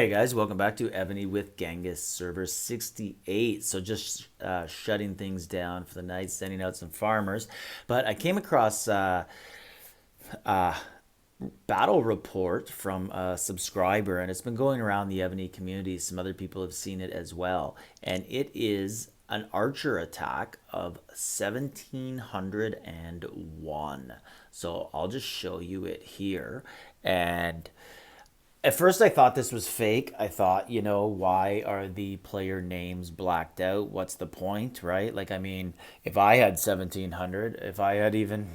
Hey guys, welcome back to Evony with Genghis Server 68. So just shutting things down for the night, sending out some farmers. But I came across battle report from a subscriber, and it's been going around the Evony community. Some other people have seen it as well. And it is an archer attack of 1701. So I'll just show you it here. And at first, I thought this was fake. I thought, why are the player names blacked out? What's the point, right? Like, I mean, if I had 1700, if I had even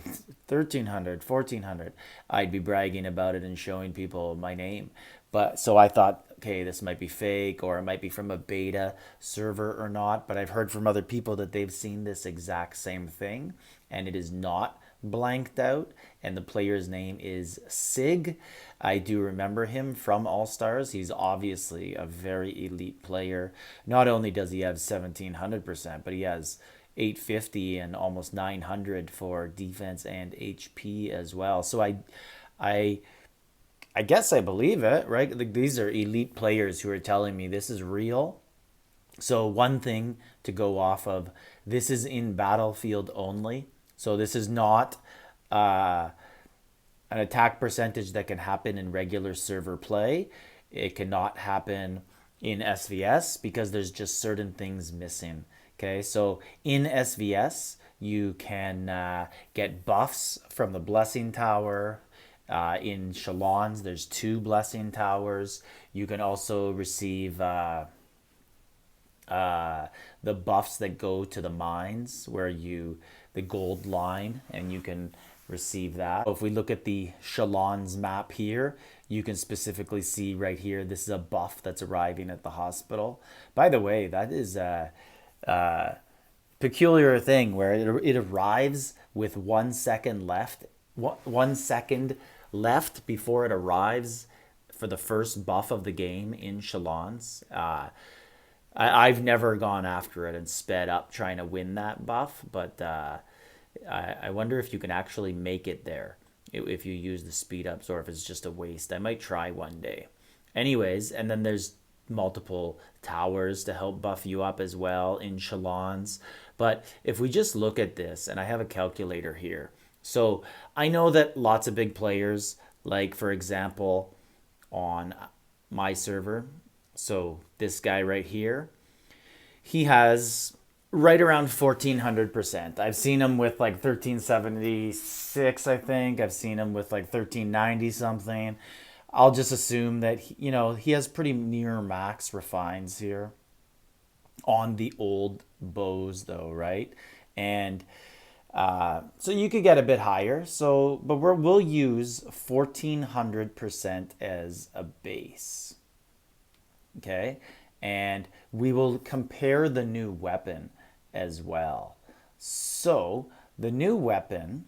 1300, 1400, I'd be bragging about it and showing people my name. But so I thought, okay, this might be fake or it might be from a beta server or not. But I've heard from other people that they've seen this exact same thing and it is not blanked out, and the player's name is Sig. I do remember him from All Stars. He's obviously a very elite player. Not only does he have 1700%, but he has 850 and almost 900 for defense and HP as well. So I I guess I believe it, right? Like, these are elite players who are telling me this is real. So one thing to go off of, this is in Battlefield only. So this is not uh, an attack percentage that can happen in regular server play. It cannot happen in SVS because there's just certain things missing. Okay, so in SVS, you can get buffs from the Blessing Tower. In Shalons, there's 2 Blessing Towers. You can also receive the buffs that go to the mines where the gold line, and you can receive that. So if we look at the Shalons map here, you can specifically see right here, this is a buff that's arriving at the hospital. By the way, that is a peculiar thing where it arrives with 1 second left, 1 second left before it arrives for the first buff of the game in Shalons. I've never gone after it and sped up trying to win that buff, but I wonder if you can actually make it there if you use the speed ups or if it's just a waste. I might try one day. Anyways, and then there's multiple towers to help buff you up as well in Shalons. But if we just look at this, and I have a calculator here. So I know that lots of big players, like for example, on my server, so this guy right here, he has right around 1400%. I've seen him with like 1376, I think. I've seen him with like 1390 something. I'll just assume that he has pretty near max refines here on the old bows though, right? And so you could get a bit higher. So, but we'll use 1400% as a base. Okay, and we will compare the new weapon as well. So the new weapon,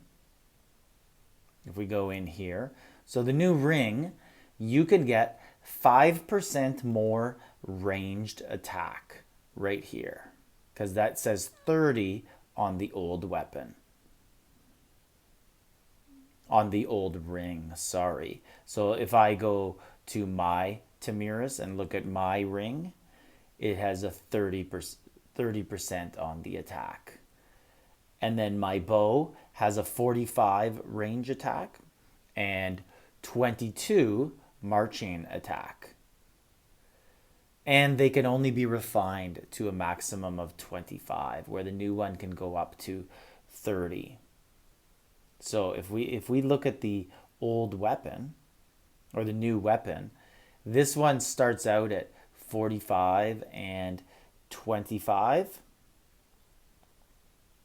if we go in here, so the new ring, you can get 5% more ranged attack right here, because that says 30 on the old weapon. On the old ring, sorry. So if I go to my Tamiris and look at my ring, it has a 30% on the attack. And then my bow has a 45 range attack and 22 marching attack. And they can only be refined to a maximum of 25, where the new one can go up to 30. So if we look at the old weapon or the new weapon, this one starts out at 45 and 25.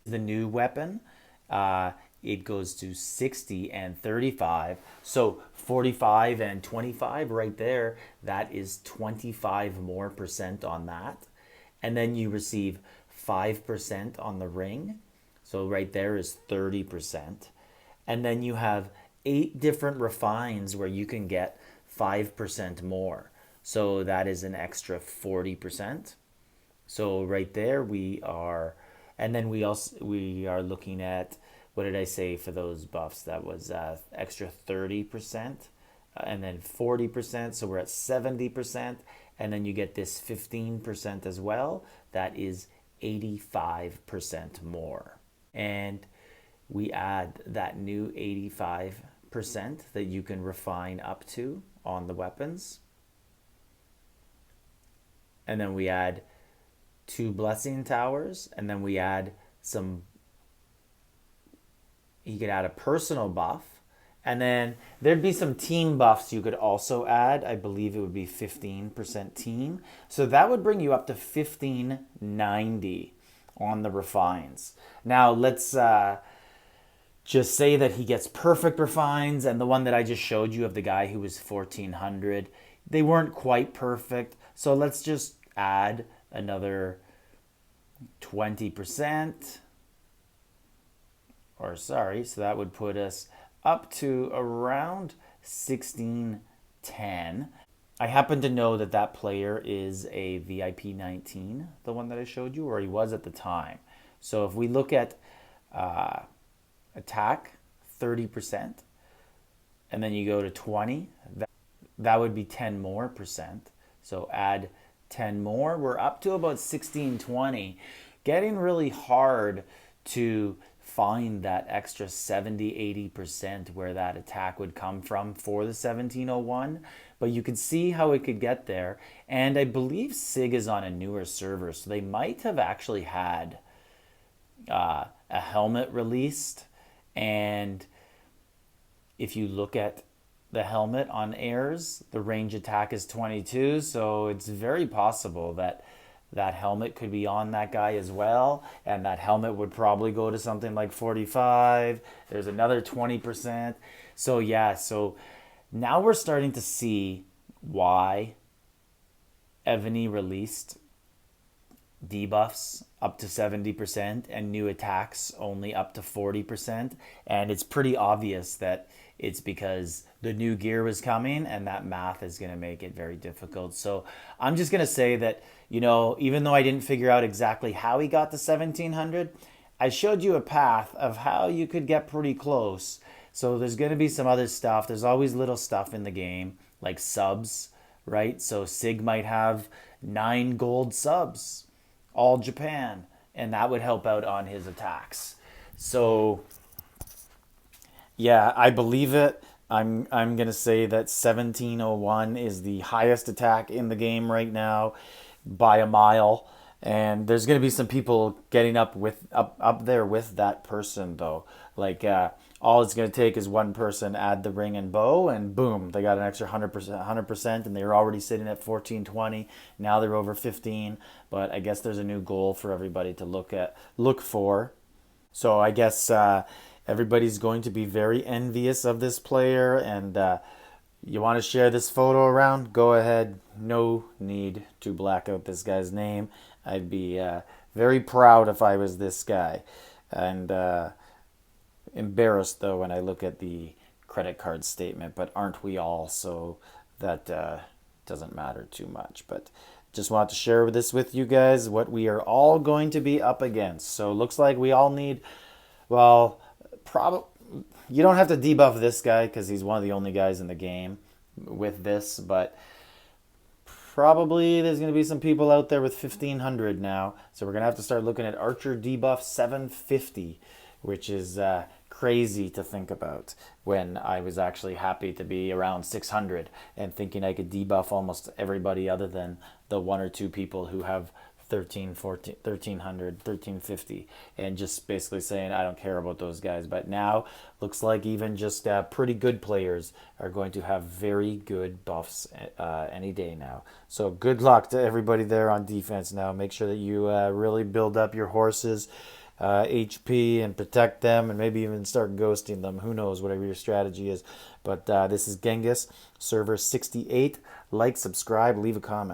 The new weapon, it goes to 60 and 35. So 45 and 25 right there, that is 25 more percent on that. And then you receive 5% on the ring. So right there is 30%. And then you have 8 different refines where you can get 5% more. So that is an extra 40%. So right there we are, and then we are looking at, what did I say for those buffs? That was extra 30%. and then 40%, so we're at 70%, and then you get this 15% as well. That is 85% more. And we add that new 85% that you can refine up to on the weapons. And then we add 2 blessing towers, and then we add some, you could add a personal buff, and then there'd be some team buffs you could also add. I believe it would be 15% team. So that would bring you up to 1590 on the refines. Now let's just say that he gets perfect refines, and the one that I just showed you of the guy who was 1400, they weren't quite perfect. So let's just add another 20%. Or sorry, so that would put us up to around 1610. I happen to know that that player is a VIP 19, the one that I showed you, or he was at the time. So if we look at attack, 30%, and then you go to 20, that would be 10 more percent. So add 10 more, we're up to about 1620. Getting really hard to find that extra 70-80% where that attack would come from for the 1701, but you could see how it could get there. And I believe SIG is on a newer server, so they might have actually had a helmet released. And if you look at the helmet on airs, the range attack is 22, so it's very possible that that helmet could be on that guy as well, and that helmet would probably go to something like 45. There's another 20%. So yeah, so now we're starting to see why Evony released debuffs up to 70% and new attacks only up to 40%. And it's pretty obvious that it's because the new gear was coming, and that math is going to make it very difficult. So I'm just going to say that, you know, even though I didn't figure out exactly how he got to 1700, I showed you a path of how you could get pretty close. So there's going to be some other stuff. There's always little stuff in the game, like subs, right? So SIG might have 9 gold subs, all Japan, and that would help out on his attacks. So yeah, I believe it. I'm going to say that 1701 is the highest attack in the game right now by a mile. And there's going to be some people getting up there with that person, though. Like, all it's going to take is one person add the ring and bow, and boom, they got an extra 100%, and they were already sitting at 1420. Now they're over 15. But I guess there's a new goal for everybody to look for. So I guess everybody's going to be very envious of this player, and you want to share this photo around? Go ahead. No need to black out this guy's name. I'd be very proud if I was this guy, and embarrassed though when I look at the credit card statement, but aren't we all? So that doesn't matter too much, but just want to share this with you guys, what we are all going to be up against. So looks like we all need, well, you don't have to debuff this guy because he's one of the only guys in the game with this, but probably there's going to be some people out there with 1500 now. So we're going to have to start looking at Archer debuff 750, which is crazy to think about, when I was actually happy to be around 600 and thinking I could debuff almost everybody other than the 1 or 2 people who have 1300, 1350, and just basically saying I don't care about those guys. But now looks like even just pretty good players are going to have very good buffs any day now. So good luck to everybody there on defense now. Make sure that you really build up your horses HP and protect them, and maybe even start ghosting them. Who knows, whatever your strategy is. But this is Genghis, server 68. Like, subscribe, leave a comment.